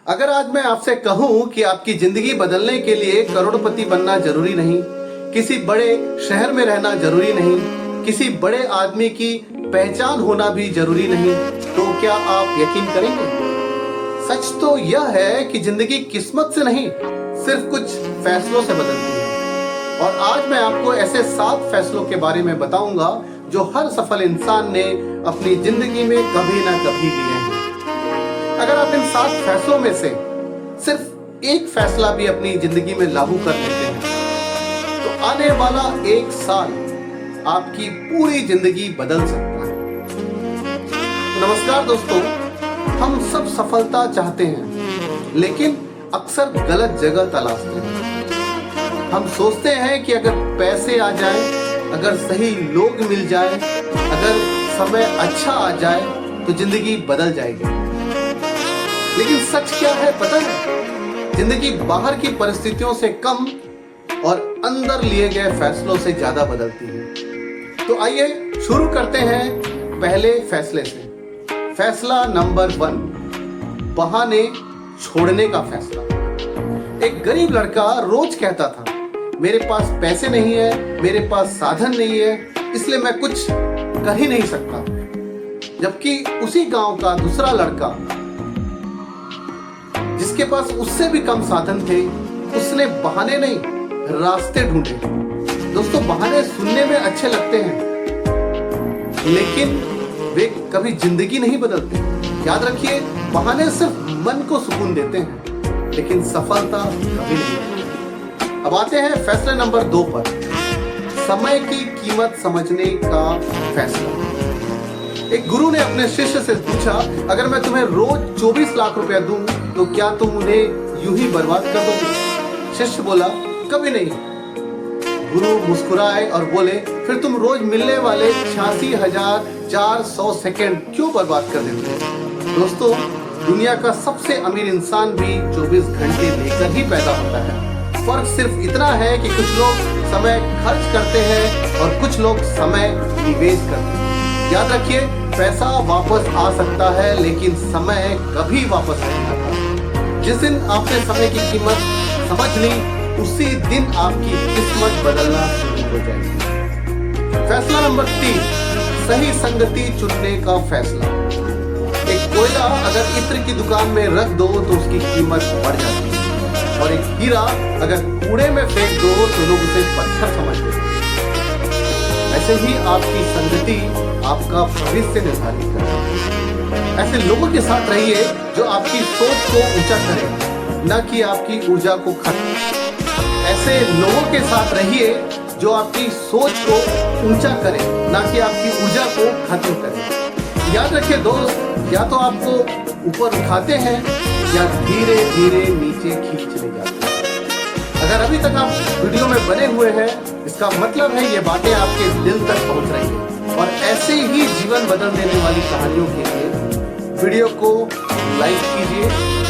अगर आज मैं आपसे कहूं कि आपकी जिंदगी बदलने के लिए करोड़पति बनना जरूरी नहीं, किसी बड़े शहर में रहना जरूरी नहीं, किसी बड़े आदमी की पहचान होना भी जरूरी नहीं, तो क्या आप यकीन करेंगे? सच तो यह है कि जिंदगी किस्मत से नहीं, सिर्फ कुछ फैसलों से बदलती है। और आज मैं आपको ऐसे 7 फैसलों के बारे में बताऊंगा जो हर सफल इंसान ने अपनी जिंदगी में कभी ना कभी लिए हैं। अगर आप इन 7 फैसलों में से सिर्फ एक फैसला भी अपनी जिंदगी में लागू कर लेते हैं तो आने वाला 1 साल आपकी पूरी जिंदगी बदल सकता है। नमस्कार दोस्तों, हम सब सफलता चाहते हैं लेकिन अक्सर गलत जगह तलाशते हैं। हम सोचते हैं कि अगर पैसे आ जाए, अगर सही लोग मिल जाए, अगर समय अच्छा आ जाए तो जिंदगी बदल जाएगी। लेकिन सच क्या है पता है? जिंदगी बाहर की परिस्थितियों से कम और अंदर लिए गए फैसलों से ज्यादा बदलती है। तो आइए शुरू करते हैं पहले फैसले से। फैसला नंबर 1, बहाने छोड़ने का फैसला। एक गरीब लड़का रोज कहता था, मेरे पास पैसे नहीं है, मेरे पास साधन नहीं है, इसलिए मैं कुछ कर ही नहीं सकता। जबकि उसी गांव का दूसरा लड़का जिसके पास उससे भी कम साधन थे, उसने बहाने नहीं, रास्ते ढूंढे। दोस्तों, बहाने सुनने में अच्छे लगते हैं लेकिन वे कभी जिंदगी नहीं बदलते। याद रखिए, बहाने सिर्फ मन को सुकून देते हैं लेकिन सफलता कभी नहीं। अब आते हैं फैसले नंबर 2 पर, समय की कीमत समझने का फैसला। एक गुरु ने अपने शिष्य से पूछा, अगर मैं तुम्हें रोज 24 लाख रुपया दूं तो क्या तुम उन्हें यूं ही बर्बाद कर दोगे? शिष्य बोला, कभी नहीं। गुरु मुस्कुराए और बोले, फिर तुम रोज मिलने वाले 86,400 सेकंड क्यों बर्बाद कर देते हो? दोस्तों, दुनिया का सबसे अमीर इंसान भी 24 घंटे लेकर ही पैदा होता है। फर्क सिर्फ इतना है कि कुछ लोग समय खर्च करते हैं और कुछ लोग समय निवेश करते हैं। याद रखिए, पैसा वापस आ सकता है लेकिन समय कभी वापस नहीं आता। जिस दिन आपने समय की कीमत समझ ली, उसी दिन आपकी किस्मत बदलना शुरू हो जाएगी। फैसला नंबर 3, सही संगति चुनने का फैसला। एक कोयला अगर इत्र की दुकान में रख दो तो उसकी कीमत बढ़ जाती है, और एक हीरा अगर कूड़े में फेंक दो तो लोग उसे पत्थर समझते हैं। ऐसे ही आपकी संगति आपका भविष्य निर्धारित करेगी। ऐसे लोगों के साथ रहिए जो आपकी सोच को ऊंचा करें, न कि आपकी ऊर्जा को खत्म। ऐसे लोगों के साथ रहिए जो आपकी सोच को ऊंचा करें, न कि आपकी ऊर्जा को खत्म करें। याद रखिए दोस्त, या तो आपको ऊपर उठाते हैं या धीरे धीरे नीचे खींच ले जाते हैं। अगर अभी तक आप वीडियो में बने हुए हैं, इसका मतलब है ये बातें आपके दिल तक पहुंच रही हैं। और ऐसे ही जीवन बदल देने वाली कहानियों के लिए वीडियो को लाइक कीजिए,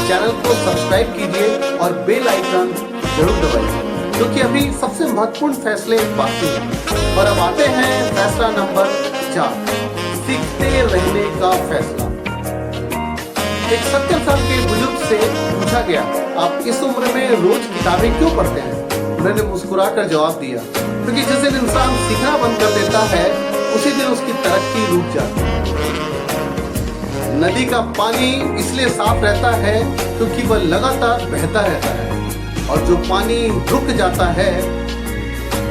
चैनल को सब्सक्राइब कीजिए और बेल आइकन जरूर दबाइए, क्योंकि अभी सबसे महत्वपूर्ण फैसले बाकी हैं। और अब आते हैं फैसला नंबर 4, सीखते रहने का फैसला। एक 70 साल के बुजुर्ग से पूछा गया, आप इस उम्र में रोज किताबें क्यों पढ़ते हैं? उन्होंने मुस्कुराकर जवाब दिया, क्योंकि जिस दिन इंसान सीखना बंद कर देता है उसी दिन उसकी तरक्की रुक जाती है। नदी का पानी इसलिए साफ रहता है क्योंकि वह लगातार बहता रहता है, और जो पानी रुक जाता है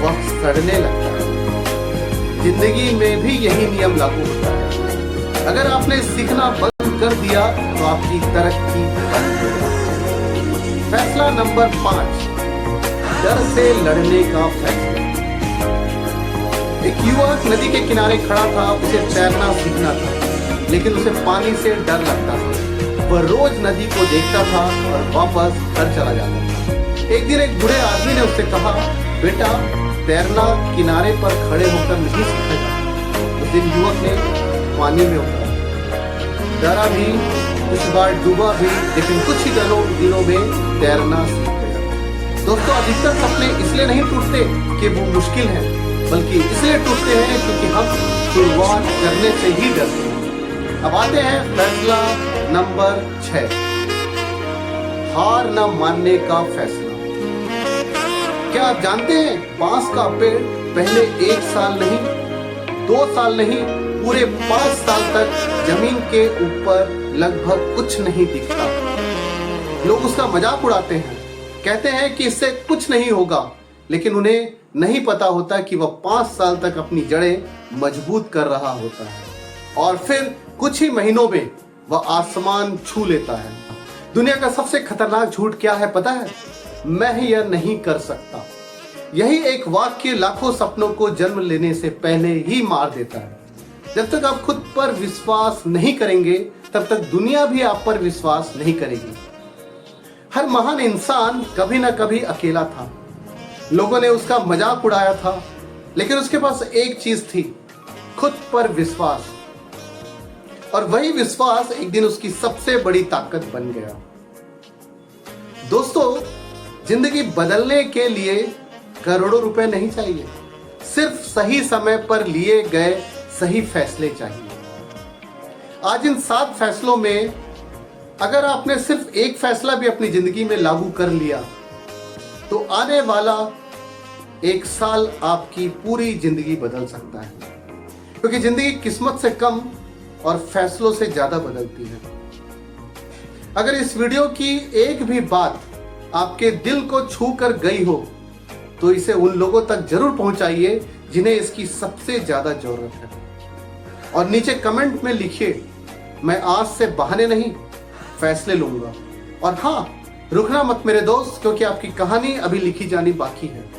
वह सड़ने लगता है। जिंदगी में भी यही नियम लागू होता है। अगर आपने सीखना बंद कर दिया तो आपकी तरक्की बंद हो जाएगी। फैसला नंबर 5, डर से लड़ने का फैसला। एक युवक नदी के किनारे खड़ा था, उसे तैरना सीखना था लेकिन उसे पानी से डर लगता था। वह रोज नदी को देखता था और वापस घर चला जाता था। एक दिन एक बूढ़े आदमी ने उससे कहा, बेटा, तैरना किनारे पर खड़े होकर नहीं सीखा जाता। उस दिन युवक ने पानी में उतरा, डरा भी, कुछ बार डूबा भी, लेकिन कुछ ही दिनों में तैरना सीख गया। दोस्तों, अधिकतर सपने इसलिए नहीं टूटते कि वो मुश्किल है, बल्कि इसलिए टूटते हैं क्योंकि हम शुरुआत करने से ही डरते हैं। अब आते हैं फैसला नंबर 6, हार न मानने का फैसला। क्या आप जानते हैं, बांस का पेड़ पहले 1 साल नहीं, 2 साल नहीं, पूरे 5 साल तक जमीन के ऊपर लगभग कुछ नहीं दिखता। लोग उसका मजाक उड़ाते हैं, कहते हैं कि इससे कुछ नहीं होगा, लेकिन उन्हें नहीं पता होता कि वह 5 साल तक अपनी जड़ें मजबूत कर रहा होता है और फिर कुछ ही महीनों में वह आसमान छू लेता है। दुनिया का सबसे खतरनाक झूठ क्या है पता है? मैं यह नहीं कर सकता। यही एक वाक्य लाखों सपनों को जन्म लेने से पहले ही मार देता है। जब तक आप खुद पर विश्वास नहीं करेंगे, तब तक दुनिया भी आप पर विश्वास नहीं करेगी। हर महान इंसान कभी ना कभी अकेला था। लोगों ने उसका मजाक उड़ाया था, लेकिन उसके पास एक चीज थी, खुद पर विश्वास। और वही विश्वास एक दिन उसकी सबसे बड़ी ताकत बन गया। दोस्तों, जिंदगी बदलने के लिए करोड़ों रुपए नहीं चाहिए, सिर्फ सही समय पर लिए गए सही फैसले चाहिए। आज इन 7 फैसलों में अगर आपने सिर्फ एक फैसला भी अपनी जिंदगी में लागू कर लिया, तो आने वाला 1 साल आपकी पूरी जिंदगी बदल सकता है। क्योंकि जिंदगी किस्मत से कम और फैसलों से ज्यादा बदलती है। अगर इस वीडियो की एक भी बात आपके दिल को छू कर गई हो, तो इसे उन लोगों तक जरूर पहुंचाइए जिन्हें इसकी सबसे ज्यादा जरूरत है। और नीचे कमेंट में लिखिए, मैं आज से बहाने नहीं, फैसले लूंगा। और हाँ, रुकना मत मेरे दोस्त, क्योंकि आपकी कहानी अभी लिखी जानी बाकी है।